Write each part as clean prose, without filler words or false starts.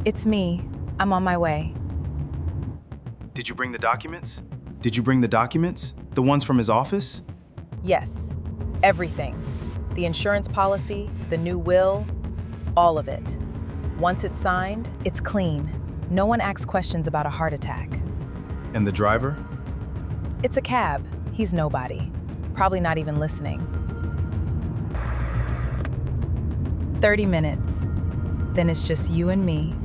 It's me. I'm on my way. Did you bring the documents? Did you bring the documents? The ones from his office? Yes, everything. The insurance policy, the new will, all of it. Once it's signed, it's clean. No one asks questions about a heart attack. And the driver? It's a cab. He's nobody. Probably not even listening. 30 minutes. Then it's just you and me.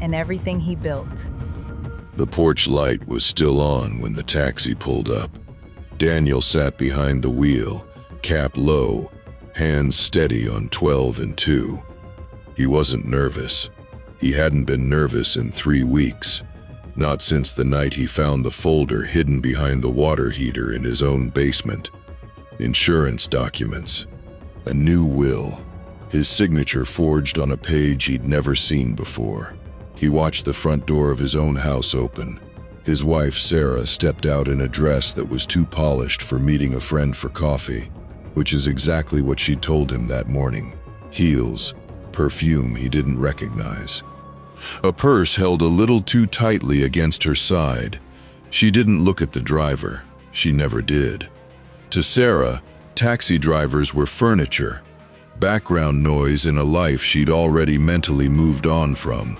And everything he built. The porch light was still on when the taxi pulled up. Daniel sat behind the wheel, cap low, hands steady on 12 and 2. He wasn't nervous. He hadn't been nervous in 3 weeks. Not since the night he found the folder hidden behind the water heater in his own basement. Insurance documents. A new will. His signature forged on a page he'd never seen before. He watched the front door of his own house open. His wife, Sarah, stepped out in a dress that was too polished for meeting a friend for coffee, which is exactly what she told him that morning. Heels, perfume he didn't recognize. A purse held a little too tightly against her side. She didn't look at the driver. She never did. To Sarah, taxi drivers were furniture, background noise in a life she'd already mentally moved on from.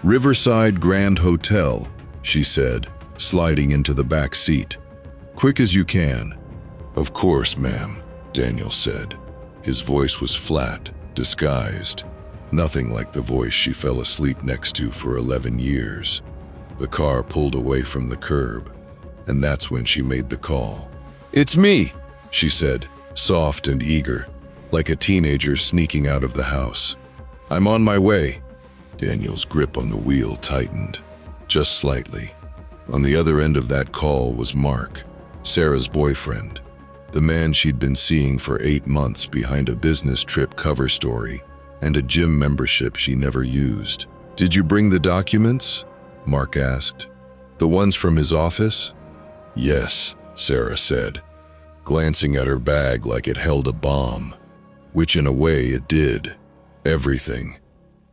"Riverside Grand Hotel," she said, sliding into the back seat. "Quick as you can." "Of course, ma'am," Daniel said. His voice was flat, disguised. Nothing like the voice she fell asleep next to for 11 years. The car pulled away from the curb, and that's when she made the call. "It's me," she said, soft and eager, like a teenager sneaking out of the house. "I'm on my way." Daniel's grip on the wheel tightened, just slightly. On the other end of that call was Mark, Sarah's boyfriend, the man she'd been seeing for 8 months behind a business trip cover story and a gym membership she never used. "Did you bring the documents?" Mark asked. "The ones from his office?" "Yes," Sarah said, glancing at her bag like it held a bomb, which in a way it did. Everything.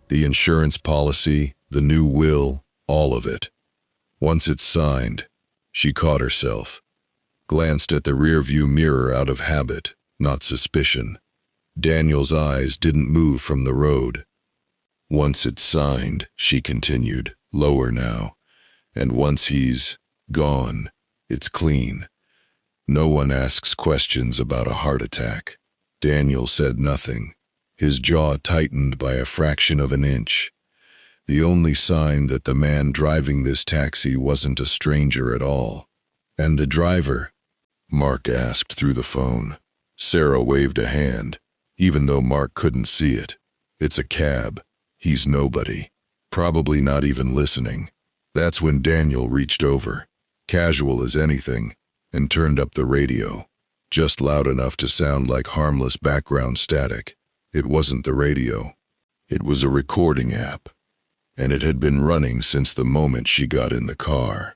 The insurance policy, the new will, all of it. Once it's signed, she caught herself, glanced at the rearview mirror out of habit, not suspicion. Daniel's eyes didn't move from the road. "Once it's signed," she continued, lower now, "and once he's gone, it's clean. No one asks questions about a heart attack." Daniel said nothing, his jaw tightened by a fraction of an inch. The only sign that the man driving this taxi wasn't a stranger at all. "And the driver?" Mark asked through the phone. Sarah waved a hand, even though Mark couldn't see it. "It's a cab. He's nobody. Probably not even listening." That's when Daniel reached over, casual as anything, and turned up the radio, just loud enough to sound like harmless background static. It wasn't the radio. It was a recording app, and it had been running since the moment she got in the car.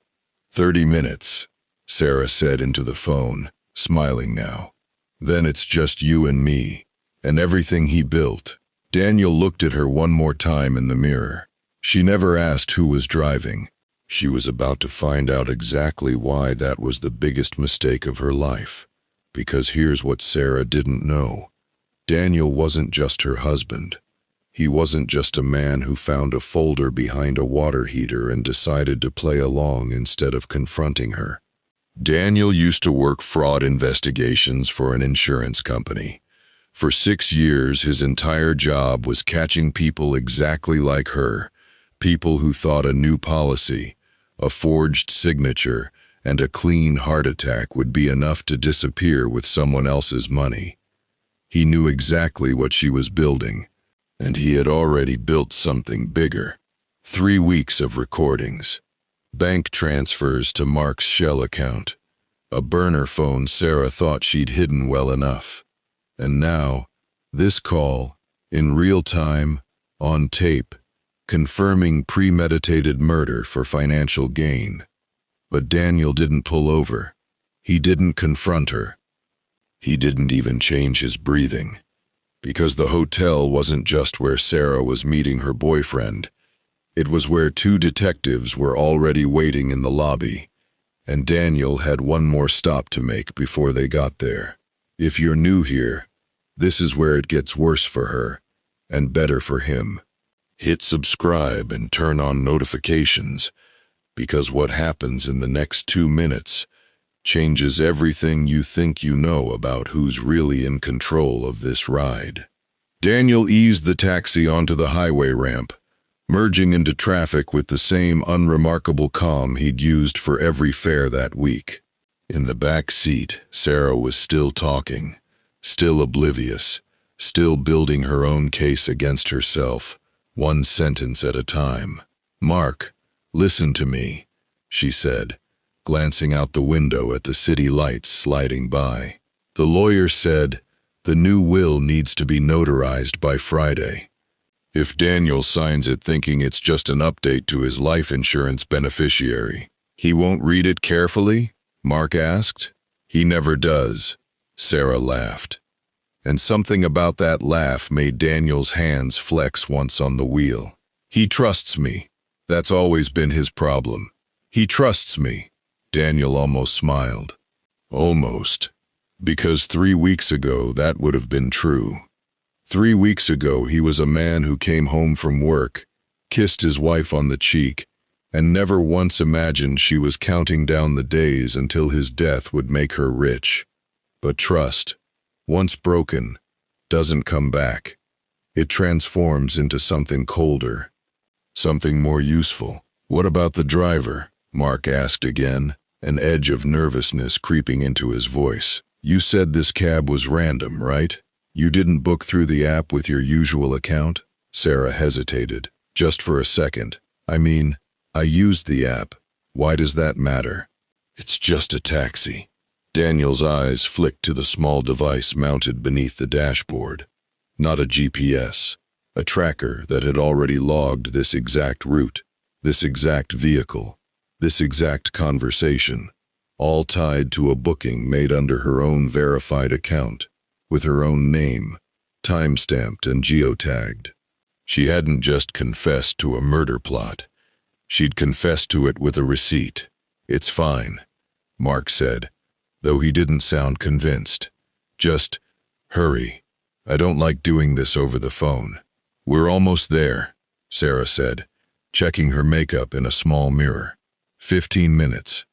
30 minutes, Sarah said into the phone, smiling now. "Then it's just you and me, and everything he built." Daniel looked at her one more time in the mirror. She never asked who was driving. She was about to find out exactly why that was the biggest mistake of her life. Because here's what Sarah didn't know. Daniel wasn't just her husband. He wasn't just a man who found a folder behind a water heater and decided to play along instead of confronting her. Daniel used to work fraud investigations for an insurance company. For 6 years, his entire job was catching people exactly like her, people who thought a new policy, a forged signature, and a clean heart attack would be enough to disappear with someone else's money. He knew exactly what she was building, and he had already built something bigger. 3 weeks of recordings, bank transfers to Mark's Shell account, a burner phone Sarah thought she'd hidden well enough. And now, this call, in real time, on tape, confirming premeditated murder for financial gain. But Daniel didn't pull over. He didn't confront her. He didn't even change his breathing. Because the hotel wasn't just where Sarah was meeting her boyfriend. It was where two detectives were already waiting in the lobby, and Daniel had one more stop to make before they got there. If you're new here, this is where it gets worse for her, and better for him. Hit subscribe and turn on notifications, because what happens in the next 2 minutes changes everything you think you know about who's really in control of this ride. Daniel eased the taxi onto the highway ramp, merging into traffic with the same unremarkable calm he'd used for every fare that week. In the back seat, Sarah was still talking, still oblivious, still building her own case against herself, one sentence at a time. "Mark, listen to me," she said, glancing out the window at the city lights sliding by. "The lawyer said the new will needs to be notarized by Friday. If Daniel signs it thinking it's just an update to his life insurance beneficiary, he won't read it carefully?" Mark asked. "He never does," Sarah laughed. And something about that laugh made Daniel's hands flex once on the wheel. "He trusts me. That's always been his problem. He trusts me." Daniel almost smiled. Almost. Because 3 weeks ago that would have been true. 3 weeks ago he was a man who came home from work, kissed his wife on the cheek, and never once imagined she was counting down the days until his death would make her rich. But trust, once broken, doesn't come back. It transforms into something colder, something more useful. "What about the driver?" Mark asked again, an edge of nervousness creeping into his voice. "You said this cab was random, right? You didn't book through the app with your usual account?" Sarah hesitated, just for a second. "I mean, I used the app. Why does that matter?" "It's just a taxi." Daniel's eyes flicked to the small device mounted beneath the dashboard. Not a GPS, a tracker that had already logged this exact route, this exact vehicle, this exact conversation, all tied to a booking made under her own verified account, with her own name, time-stamped and geotagged. She hadn't just confessed to a murder plot. She'd confessed to it with a receipt. "It's fine," Mark said, though he didn't sound convinced. "Just hurry. I don't like doing this over the phone." "We're almost there," Sarah said, checking her makeup in a small mirror. 15 minutes.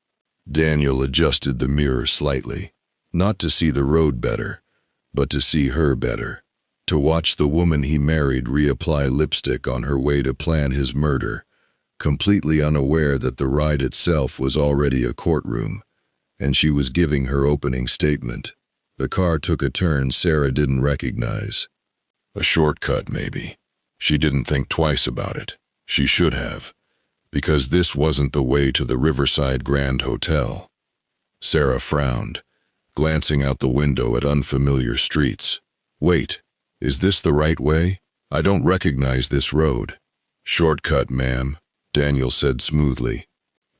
Daniel adjusted the mirror slightly, not to see the road better, but to see her better. To watch the woman he married reapply lipstick on her way to plan his murder, completely unaware that the ride itself was already a courtroom, and she was giving her opening statement. The car took a turn Sarah didn't recognize. A shortcut, maybe. She didn't think twice about it. She should have, because this wasn't the way to the Riverside Grand Hotel. Sarah frowned, glancing out the window at unfamiliar streets. "Wait, is this the right way? I don't recognize this road." "Shortcut, ma'am," Daniel said smoothly.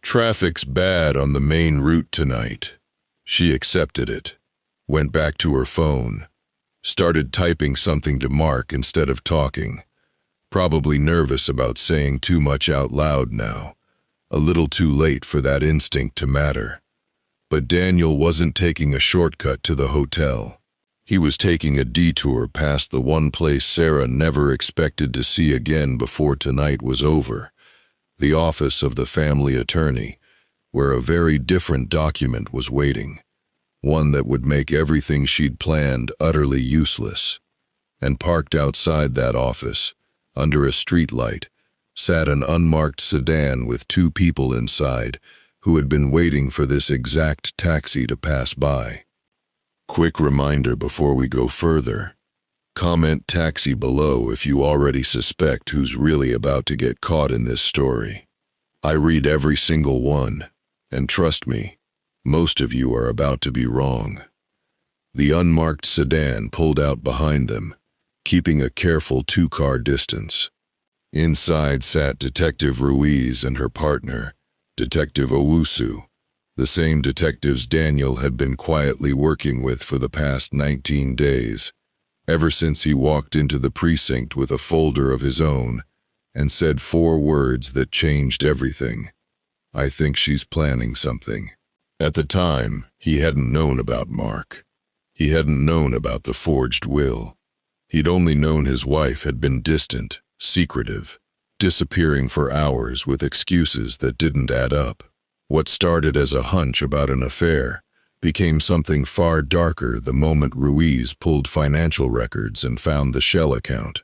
"Traffic's bad on the main route tonight." She accepted it, went back to her phone, started typing something to Mark instead of talking, probably nervous about saying too much out loud now, a little too late for that instinct to matter. But Daniel wasn't taking a shortcut to the hotel. He was taking a detour past the one place Sarah never expected to see again before tonight was over, the office of the family attorney, where a very different document was waiting, one that would make everything she'd planned utterly useless. And parked outside that office, under a streetlight, sat an unmarked sedan with 2 people inside who had been waiting for this exact taxi to pass by. Quick reminder before we go further. Comment taxi below if you already suspect who's really about to get caught in this story. I read every single one, and trust me, most of you are about to be wrong. The unmarked sedan pulled out behind them, keeping a careful 2-car distance. Inside sat Detective Ruiz and her partner, Detective Owusu, the same detectives Daniel had been quietly working with for the past 19 days. ever since he walked into the precinct with a folder of his own and said 4 words that changed everything. I think she's planning something. At the time, he hadn't known about Mark. He hadn't known about the forged will. He'd only known his wife had been distant, secretive, disappearing for hours with excuses that didn't add up. What started as a hunch about an affair became something far darker the moment Ruiz pulled financial records and found the Shell account.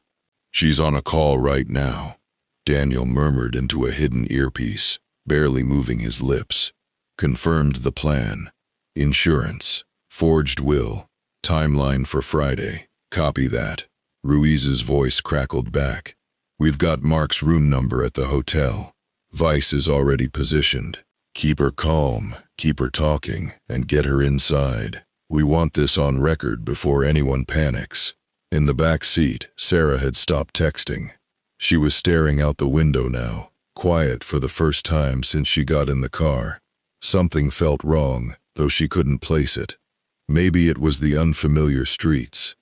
"She's on a call right now," Daniel murmured into a hidden earpiece, barely moving his lips. Confirmed the plan. Insurance. Forged will. Timeline for Friday. Copy that. Ruiz's voice crackled back. "We've got Mark's room number at the hotel. Vice is already positioned. Keep her calm, keep her talking, and get her inside. We want this on record before anyone panics." In the back seat, Sarah had stopped texting. She was staring out the window now, quiet for the first time since she got in the car. Something felt wrong, though she couldn't place it. Maybe it was the unfamiliar streets.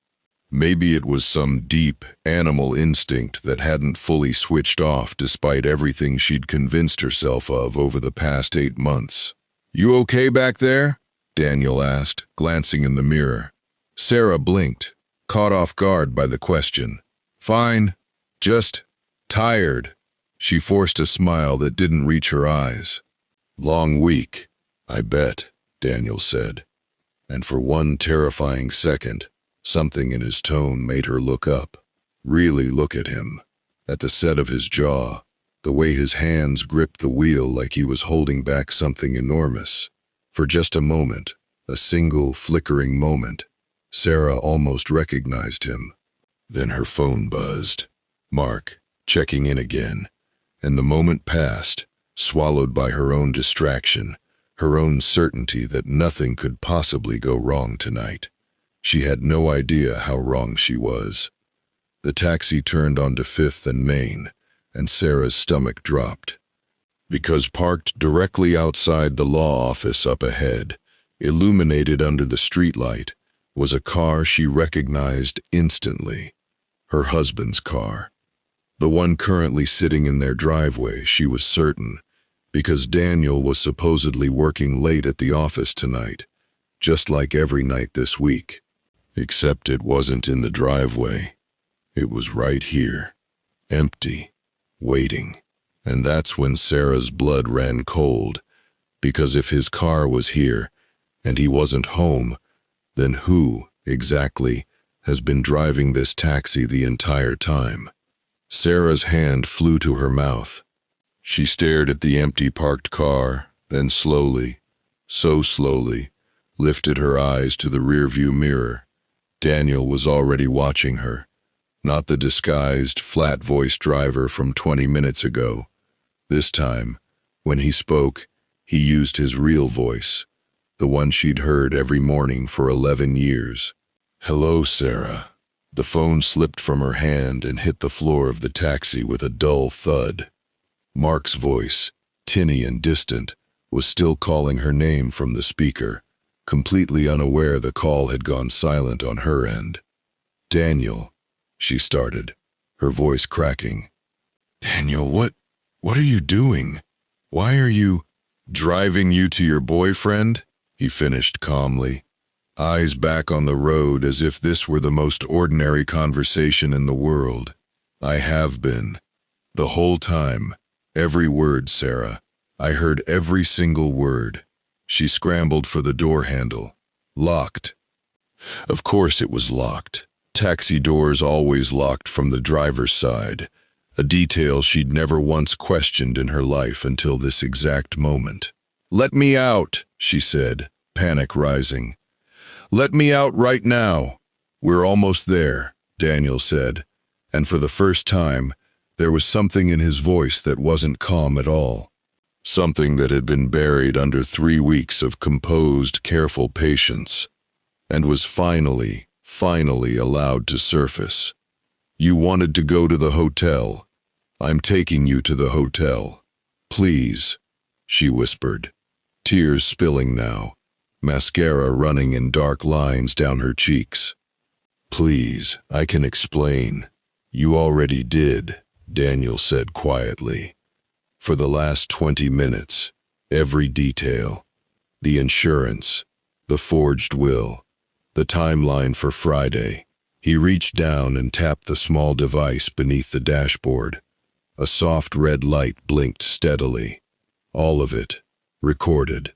Maybe it was some deep, animal instinct that hadn't fully switched off despite everything she'd convinced herself of over the past 8 months. "You okay back there?" Daniel asked, glancing in the mirror. Sarah blinked, caught off guard by the question. "Fine. Just tired." She forced a smile that didn't reach her eyes. "Long week, I bet," Daniel said. And for one terrifying second, something in his tone made her look up. Really look at him. At the set of his jaw, the way his hands gripped the wheel like he was holding back something enormous. For just a moment, a single flickering moment, Sarah almost recognized him. Then her phone buzzed. Mark, checking in again. And the moment passed, swallowed by her own distraction, her own certainty that nothing could possibly go wrong tonight. She had no idea how wrong she was. The taxi turned onto 5th and Main, and Sarah's stomach dropped. Because parked directly outside the law office up ahead, illuminated under the streetlight, was a car she recognized instantly. Her husband's car. The one currently sitting in their driveway, she was certain, because Daniel was supposedly working late at the office tonight, just like every night this week. Except it wasn't in the driveway. It was right here, empty, waiting. And that's when Sarah's blood ran cold, because if his car was here, and he wasn't home, then who, exactly, has been driving this taxi the entire time? Sarah's hand flew to her mouth. She stared at the empty parked car, then slowly, so slowly, lifted her eyes to the rearview mirror. Daniel was already watching her, not the disguised, flat-voiced driver from 20 minutes ago. This time, when he spoke, he used his real voice, the one she'd heard every morning for 11 years. "Hello, Sarah." The phone slipped from her hand and hit the floor of the taxi with a dull thud. Mark's voice, tinny and distant, was still calling her name from the speaker, completely unaware the call had gone silent on her end. "Daniel," she started, her voice cracking. "Daniel, what are you doing? Why are you driving you to your boyfriend?" he finished calmly, eyes back on the road as if this were the most ordinary conversation in the world. "I have been. The whole time. Every word, Sarah. I heard every single word." She scrambled for the door handle. Locked. Of course it was locked. Taxi doors always locked from the driver's side, a detail she'd never once questioned in her life until this exact moment. "Let me out," she said, panic rising. "Let me out right now." "We're almost there," Daniel said, and for the first time, there was something in his voice that wasn't calm at all. Something that had been buried under 3 weeks of composed, careful patience, and was finally allowed to surface. "You wanted to go to the hotel. I'm taking you to the hotel. Please," she whispered, tears spilling now, mascara running in dark lines down her cheeks. Please, I can explain. You already did, Daniel said quietly. For the last 20 minutes, every detail, the insurance, the forged will, the timeline for Friday. He reached down and tapped the small device beneath the dashboard. A soft red light blinked steadily. All of it, recorded.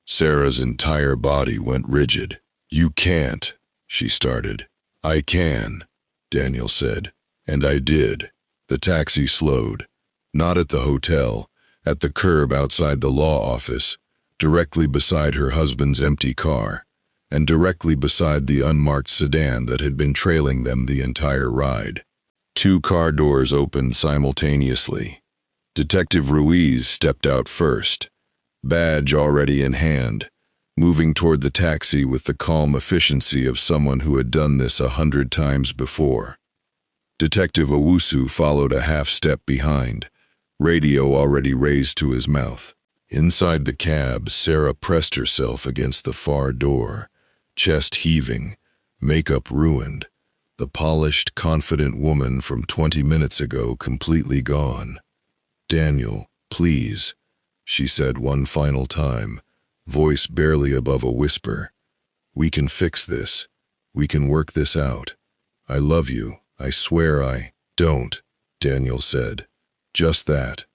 Sarah's entire body went rigid. You can't, she started. I can, Daniel said. And I did. The taxi slowed. Not at the hotel, at the curb outside the law office, directly beside her husband's empty car, and directly beside the unmarked sedan that had been trailing them the entire ride. 2 car doors opened simultaneously. Detective Ruiz stepped out first, badge already in hand, moving toward the taxi with the calm efficiency of someone who had done this 100 times before. Detective Owusu followed a half-step behind, radio already raised to his mouth. Inside the cab, Sarah pressed herself against the far door, chest heaving, makeup ruined, the polished, confident woman from 20 minutes ago completely gone. Daniel, please, she said one final time, voice barely above a whisper. We can fix this. We can work this out. I love you. I swear I don't, Daniel said. Just that.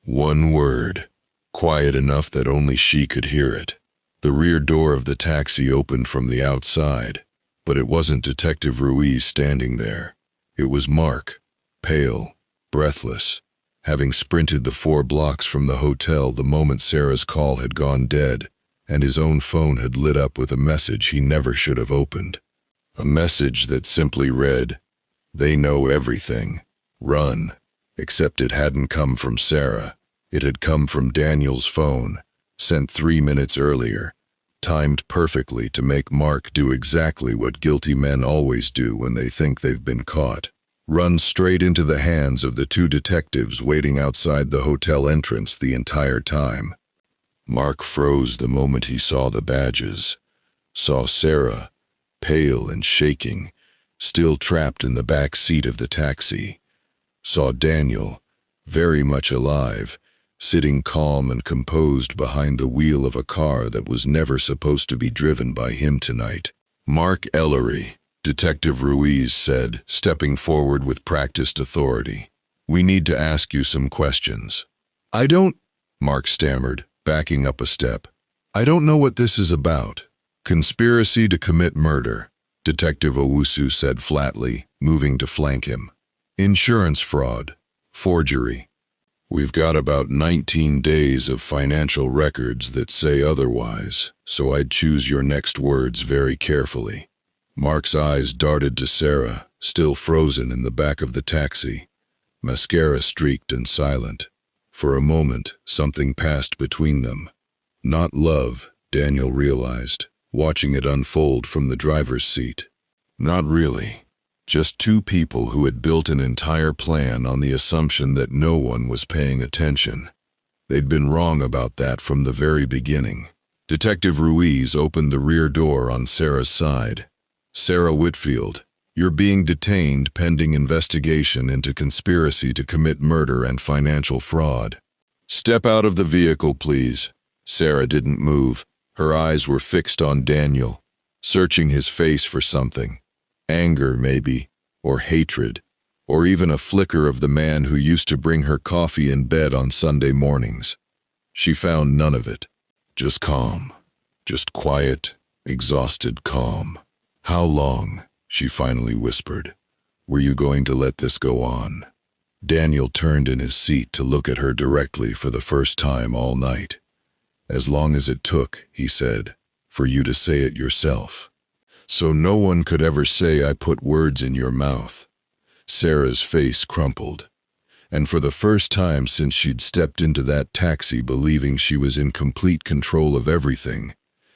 One word, quiet enough that only she could hear it. The rear door of the taxi opened from the outside, but it wasn't Detective Ruiz standing there. It was Mark, pale, breathless, having sprinted the 4 blocks from the hotel the moment Sarah's call had gone dead, and his own phone had lit up with a message he never should have opened. A message that simply read, "They know everything. Run." Except it hadn't come from Sarah. It had come from Daniel's phone, sent 3 minutes earlier, timed perfectly to make Mark do exactly what guilty men always do when they think they've been caught. Run straight into the hands of the 2 detectives waiting outside the hotel entrance the entire time. Mark froze the moment he saw the badges, saw Sarah, pale and shaking, still trapped in the back seat of the taxi, saw Daniel, very much alive, sitting calm and composed behind the wheel of a car that was never supposed to be driven by him tonight. Mark Ellery, Detective Ruiz said, stepping forward with practiced authority. We need to ask you some questions. I don't, Mark stammered, backing up a step. I don't know what this is about. Conspiracy to commit murder, Detective Owusu said flatly, moving to flank him. Insurance fraud, forgery. We've got about 19 days of financial records that say otherwise, so I'd choose your next words very carefully. Mark's eyes darted to Sarah, still frozen in the back of the taxi, mascara streaked and silent. For a moment, something passed between them. Not love, Daniel realized, watching it unfold from the driver's seat. Not really. Just 2 people who had built an entire plan on the assumption that no one was paying attention. They'd been wrong about that from the very beginning. Detective Ruiz opened the rear door on Sarah's side. Sarah Whitfield, you're being detained pending investigation into conspiracy to commit murder and financial fraud. Step out of the vehicle, please. Sarah didn't move. Her eyes were fixed on Daniel, searching his face for something. Anger, maybe, or hatred, or even a flicker of the man who used to bring her coffee in bed on Sunday mornings. She found none of it. Just calm. Just quiet, exhausted calm. How long, she finally whispered, were you going to let this go on? Daniel turned in his seat to look at her directly for the first time all night. As long as it took, he said, for you to say it yourself. So no one could ever say I put words in your mouth. Sarah's face crumpled. And for the first time since she'd stepped into that taxi believing she was in complete control of everything,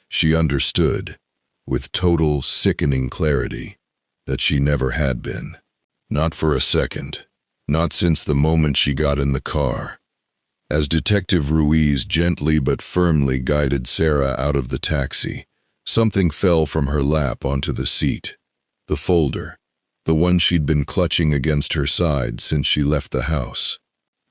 she understood, with total, sickening clarity, that she never had been. Not for a second. Not since the moment she got in the car. As Detective Ruiz gently but firmly guided Sarah out of the taxi, something fell from her lap onto the seat. The folder. The one she'd been clutching against her side since she left the house.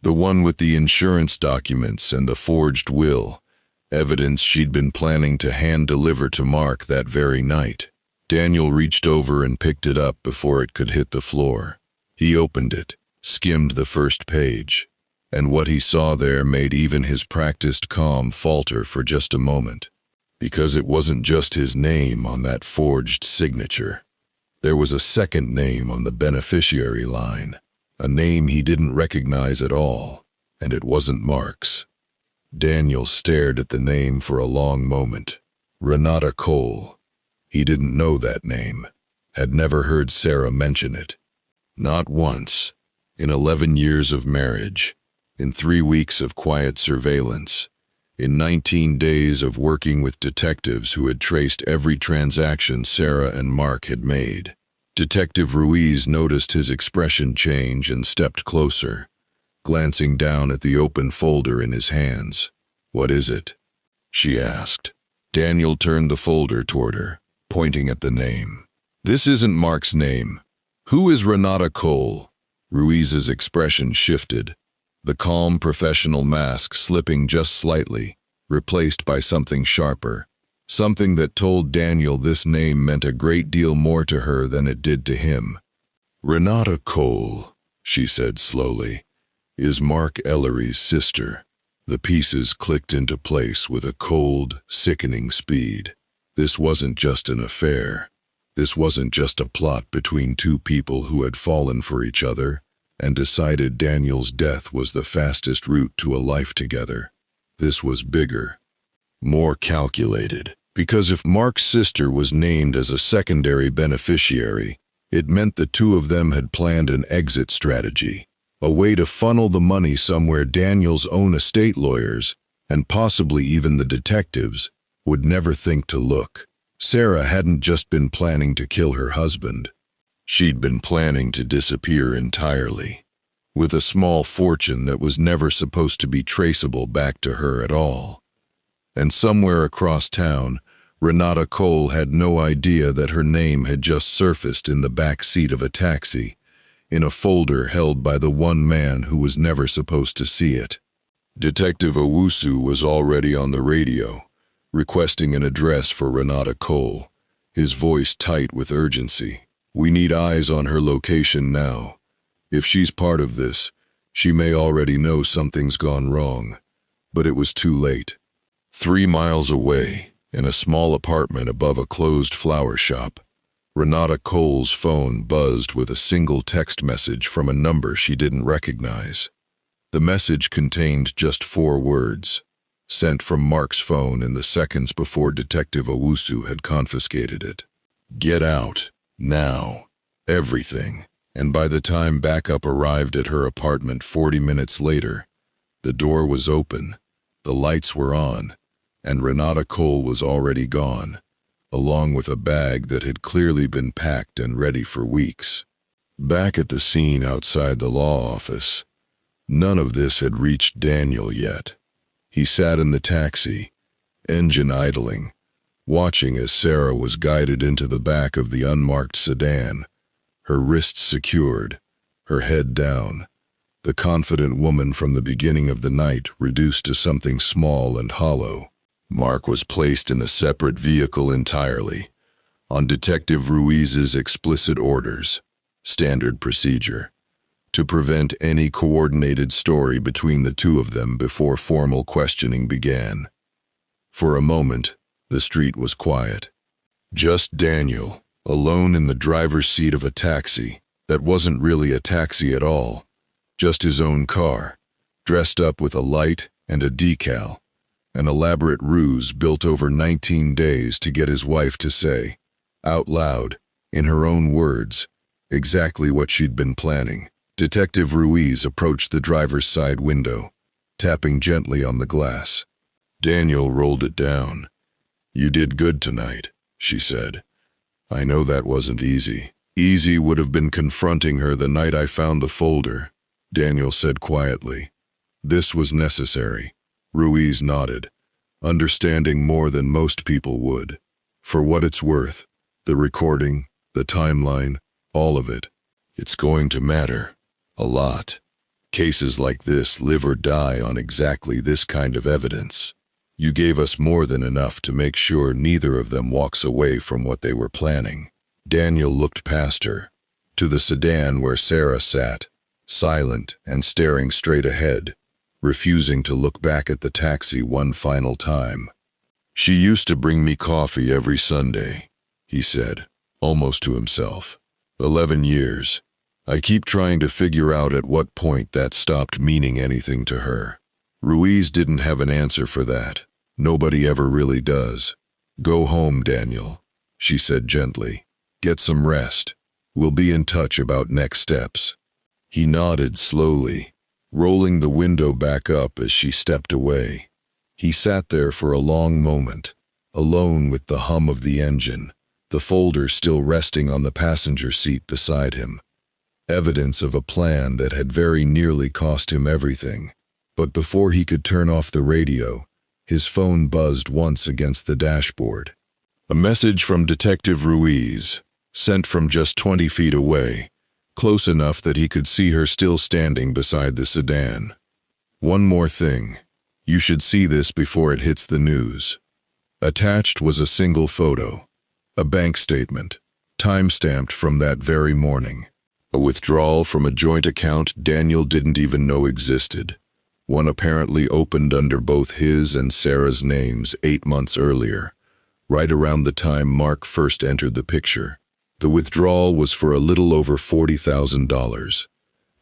The one with the insurance documents and the forged will, evidence she'd been planning to hand-deliver to Mark that very night. Daniel reached over and picked it up before it could hit the floor. He opened it, skimmed the first page, and what he saw there made even his practiced calm falter for just a moment. Because it wasn't just his name on that forged signature. There was a second name on the beneficiary line, a name he didn't recognize at all, and it wasn't Mark's. Daniel stared at the name for a long moment. Renata Cole. He didn't know that name, had never heard Sarah mention it. Not once. In 11 years of marriage, in 3 weeks of quiet surveillance, in 19 days of working with detectives who had traced every transaction Sarah and Mark had made. Detective Ruiz noticed his expression change and stepped closer, glancing down at the open folder in his hands. "What is it?" she asked. Daniel turned the folder toward her, pointing at the name. "This isn't Mark's name. Who is Renata Cole?" Ruiz's expression shifted, the calm professional mask slipping just slightly, replaced by something sharper, something that told Daniel this name meant a great deal more to her than it did to him. "Renata Cole," she said slowly, "is Mark Ellery's sister." The pieces clicked into place with a cold, sickening speed. This wasn't just an affair. This wasn't just a plot between two people who had fallen for each other and decided Daniel's death was the fastest route to a life together. This was bigger, more calculated, because if Mark's sister was named as a secondary beneficiary, it meant the two of them had planned an exit strategy, a way to funnel the money somewhere Daniel's own estate lawyers, and possibly even the detectives, would never think to look. Sarah hadn't just been planning to kill her husband. She'd been planning to disappear entirely, with a small fortune that was never supposed to be traceable back to her at all. And somewhere across town, Renata Cole had no idea that her name had just surfaced in the back seat of a taxi, in a folder held by the one man who was never supposed to see it. Detective Owusu was already on the radio, requesting an address for Renata Cole, his voice tight with urgency. "We need eyes on her location now. If she's part of this, she may already know something's gone wrong." But it was too late. 3 miles away, in a small apartment above a closed flower shop, Renata Cole's phone buzzed with a single text message from a number she didn't recognize. The message contained just 4 words, sent from Mark's phone in the seconds before Detective Owusu had confiscated it. "Get out. Now. Everything." And by the time backup arrived at her apartment 40 minutes later, the door was open, the lights were on, and Renata Cole was already gone, along with a bag that had clearly been packed and ready for weeks. Back at the scene outside the law office, none of this had reached Daniel yet. He sat in the taxi, engine idling, watching as Sarah was guided into the back of the unmarked sedan, her wrists secured, her head down, the confident woman from the beginning of the night reduced to something small and hollow. Mark was placed in a separate vehicle entirely, on Detective Ruiz's explicit orders, standard procedure, to prevent any coordinated story between the two of them before formal questioning began. For a moment, the street was quiet. Just Daniel, alone in the driver's seat of a taxi that wasn't really a taxi at all, just his own car, dressed up with a light and a decal, an elaborate ruse built over 19 days to get his wife to say, out loud, in her own words, exactly what she'd been planning. Detective Ruiz approached the driver's side window, tapping gently on the glass. Daniel rolled it down. "You did good tonight," she said. "I know that wasn't easy. Easy would have been confronting her the night I found the folder," Daniel said quietly. "This was necessary." Ruiz nodded, understanding more than most people would. For what it's worth, the recording, The timeline, all of it. It's going to matter. A lot. Cases like this live or die on exactly this kind of evidence. You gave us more than enough to make sure neither of them walks away from what they were planning. Daniel looked past her, to the sedan where Sarah sat, silent and staring straight ahead, refusing to look back at the taxi one final time. She used to bring me coffee every Sunday, he said, almost to himself. 11 years. I keep trying to figure out at what point that stopped meaning anything to her. Ruiz didn't have an answer for that. Nobody ever really does. Go home, Daniel, she said gently. Get some rest. We'll be in touch about next steps. He nodded slowly, rolling the window back up as she stepped away. He sat there for a long moment, alone with the hum of the engine, the folder still resting on the passenger seat beside him. Evidence of a plan that had very nearly cost him everything. But before he could turn off the radio, his phone buzzed once against the dashboard. A message from Detective Ruiz, sent from just 20 feet away, close enough that he could see her still standing beside the sedan. One more thing. You should see this before it hits the news. Attached was a single photo, a bank statement, time-stamped from that very morning. A withdrawal from a joint account Daniel didn't even know existed. One apparently opened under both his and Sarah's names 8 months earlier, right around the time Mark first entered the picture. The withdrawal was for a little over $40,000,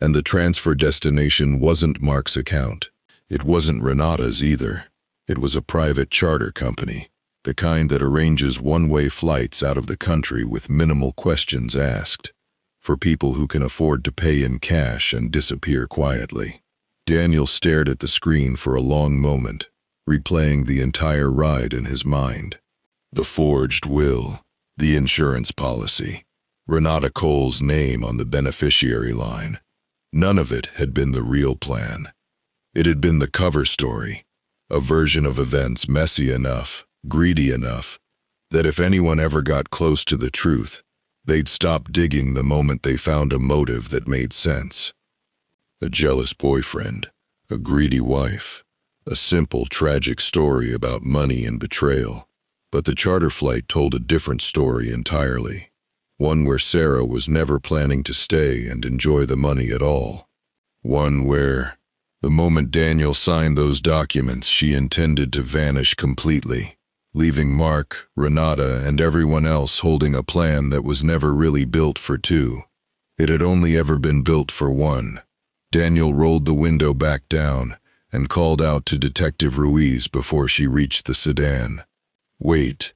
and the transfer destination wasn't Mark's account. It wasn't Renata's either. It was a private charter company, the kind that arranges one-way flights out of the country with minimal questions asked, for people who can afford to pay in cash and disappear quietly. Daniel stared at the screen for a long moment, replaying the entire ride in his mind. The forged will, the insurance policy, Renata Cole's name on the beneficiary line. None of it had been the real plan. It had been the cover story, a version of events messy enough, greedy enough, that if anyone ever got close to the truth, they'd stop digging the moment they found a motive that made sense. A jealous boyfriend, a greedy wife, a simple, tragic story about money and betrayal. But the charter flight told a different story entirely. One where Sarah was never planning to stay and enjoy the money at all. One where, the moment Daniel signed those documents, she intended to vanish completely, leaving Mark, Renata, and everyone else holding a plan that was never really built for two. It had only ever been built for one. Daniel rolled the window back down and called out to Detective Ruiz before she reached the sedan. Wait,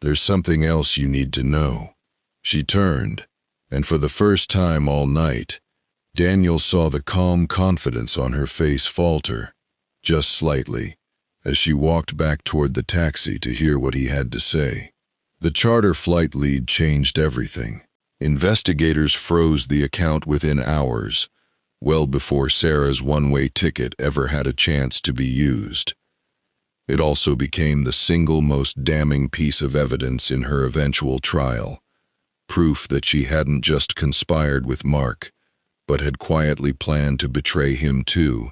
there's something else you need to know. She turned, and for the first time all night, Daniel saw the calm confidence on her face falter, just slightly, as she walked back toward the taxi to hear what he had to say. The charter flight lead changed everything. Investigators froze the account within hours, well before Sarah's one-way ticket ever had a chance to be used. It also became the single most damning piece of evidence in her eventual trial, proof that she hadn't just conspired with Mark, but had quietly planned to betray him too,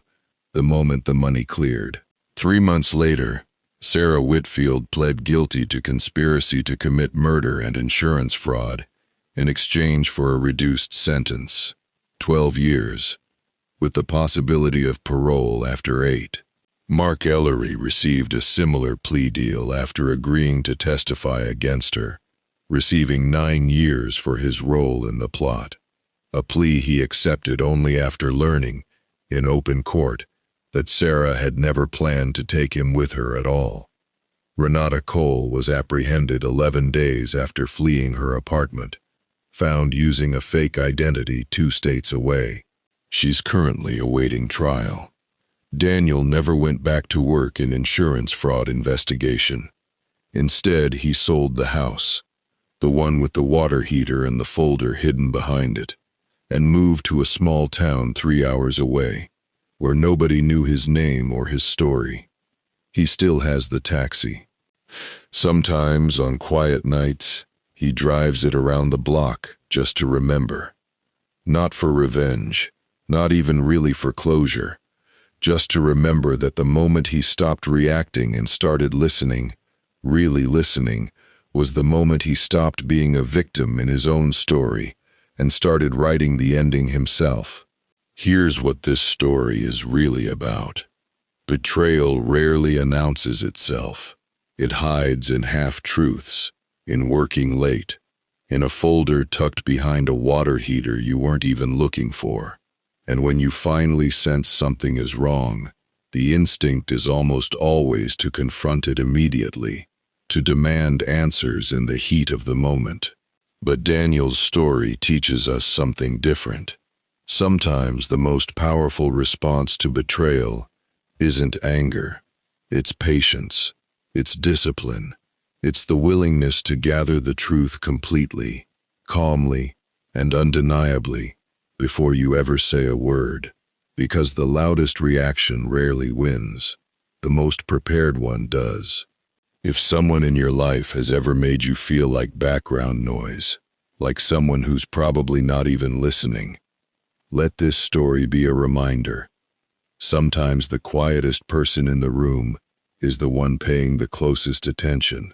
the moment the money cleared. 3 months later, Sarah Whitfield pled guilty to conspiracy to commit murder and insurance fraud in exchange for a reduced sentence, 12 years, with the possibility of parole after 8. Mark Ellery received a similar plea deal after agreeing to testify against her, receiving 9 years for his role in the plot, a plea he accepted only after learning, in open court, that Sarah had never planned to take him with her at all. Renata Cole was apprehended 11 days after fleeing her apartment, found using a fake identity 2 states away. She's currently awaiting trial. Daniel never went back to work in insurance fraud investigation. Instead, he sold the house, the one with the water heater and the folder hidden behind it, and moved to a small town 3 hours away, where nobody knew his name or his story. He still has the taxi. Sometimes, on quiet nights, He drives it around the block just to remember. Not for revenge, not even really for closure, just to remember that the moment he stopped reacting and started listening, really listening, was the moment he stopped being a victim in his own story and started writing the ending himself. Here's what this story is really about. Betrayal rarely announces itself. It hides in half-truths, in working late, in a folder tucked behind a water heater you weren't even looking for. And when you finally sense something is wrong, the instinct is almost always to confront it immediately, to demand answers in the heat of the moment. But Daniel's story teaches us something different. Sometimes the most powerful response to betrayal isn't anger, it's patience, it's discipline, it's the willingness to gather the truth completely, calmly, and undeniably before you ever say a word. Because the loudest reaction rarely wins, the most prepared one does. If someone in your life has ever made you feel like background noise, like someone who's probably not even listening, let this story be a reminder. Sometimes the quietest person in the room is the one paying the closest attention.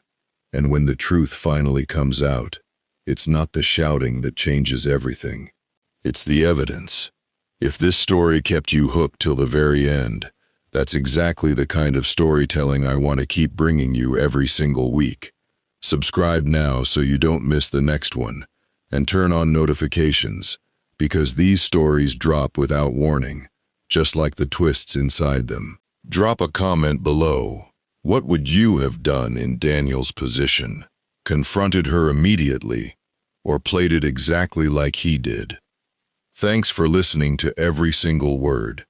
And when the truth finally comes out, it's not the shouting that changes everything. It's the evidence. If this story kept you hooked till the very end, that's exactly the kind of storytelling I want to keep bringing you every single week. Subscribe now so you don't miss the next one, and turn on notifications, because these stories drop without warning, just like the twists inside them. Drop a comment below. What would you have done in Daniel's position? Confronted her immediately, or played it exactly like he did? Thanks for listening to every single word.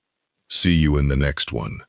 See you in the next one.